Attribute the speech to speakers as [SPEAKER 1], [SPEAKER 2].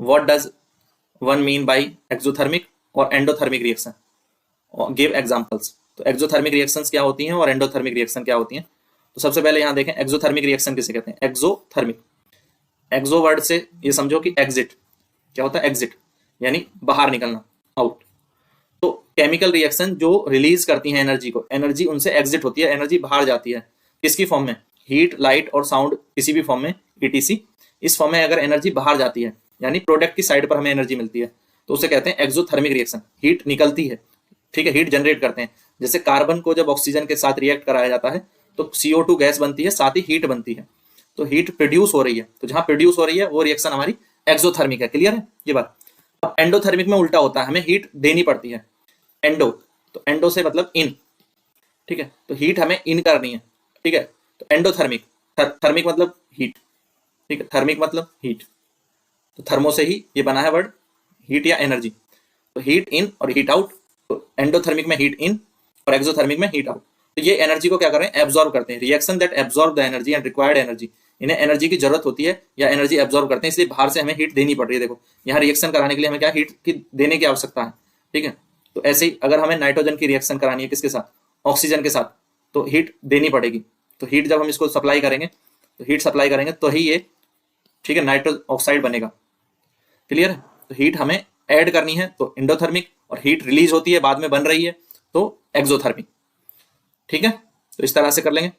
[SPEAKER 1] What does one mean by exothermic और endothermic reaction, give examples. तो exothermic reactions क्या होती हैं और एंडोथर्मिक रिएक्शन क्या होती हैं। तो सबसे पहले यहाँ देखें एक्सोथर्मिक रिएक्शन किसे कहते हैं। एक्सोथर्मिक, एक्सो वर्ड से ये समझो कि एग्जिट, क्या होता है एग्जिट यानी बाहर निकलना, आउट। तो केमिकल रिएक्शन जो रिलीज करती है एनर्जी को, एनर्जी उनसे एग्जिट होती है, एनर्जी बाहर जाती है। किसकी फॉर्म में, हीट, लाइट और साउंड, किसी भी फॉर्म में, ईटीसी। इस फॉर्म में अगर एनर्जी बाहर जाती है यानी प्रोडक्ट की साइड पर हमें एनर्जी मिलती है तो उसे कहते हैं एक्सोथर्मिक रिएक्शन। हीट निकलती है, ठीक है, हीट जनरेट करते हैं। जैसे कार्बन को जब ऑक्सीजन के साथ रिएक्ट कराया जाता है तो CO2 गैस बनती है, साथ ही हीट बनती है। तो हीट प्रोड्यूस हो रही है, तो जहां प्रोड्यूस हो रही है वो रिएक्शन हमारी एक्सोथर्मिक है। क्लियर है ये बात। अब एंडोथर्मिक में उल्टा होता है, हमें हीट देनी पड़ती है। एंडो, तो एंडो से मतलब इन, ठीक है, तो हीट हमें इन करनी है, ठीक है। तो एंडोथर्मिक, थर्मिक मतलब हीट, ठीक है, थर्मिक मतलब हीट। तो थर्मो से ही ये बना है वर्ड, हीट या एनर्जी। तो हीट इन और हीट आउट। तो एंडोथर्मिक में हीट इन और एक्सोथर्मिक में हीट आउट। तो ये एनर्जी को क्या कर रहे हैं, एब्जॉर्ब करते हैं। Reaction that absorb the energy and required energy, इन्हें एनर्जी की जरूरत होती है या एनर्जी एब्जॉर्ब करते हैं, इसलिए बाहर से हमें हीट देनी पड़ रही है। देखो यहाँ रिएक्शन कराने के लिए हमें क्या हीट की देने की आवश्यकता है, ठीक है। तो ऐसे ही अगर हमें नाइट्रोजन की रिएक्शन करानी है किसके साथ, ऑक्सीजन के साथ, तो हीट देनी पड़ेगी। तो हीट जब हम इसको सप्लाई करेंगे, तो हीट सप्लाई करेंगे तो ही ये, ठीक है, नाइट्रोजन ऑक्साइड बनेगा। क्लियर है। तो हीट हमें ऐड करनी है तो एंडोथर्मिक, और हीट रिलीज होती है बाद में बन रही है तो एक्सोथर्मिक, ठीक है। तो इस तरह से कर लेंगे।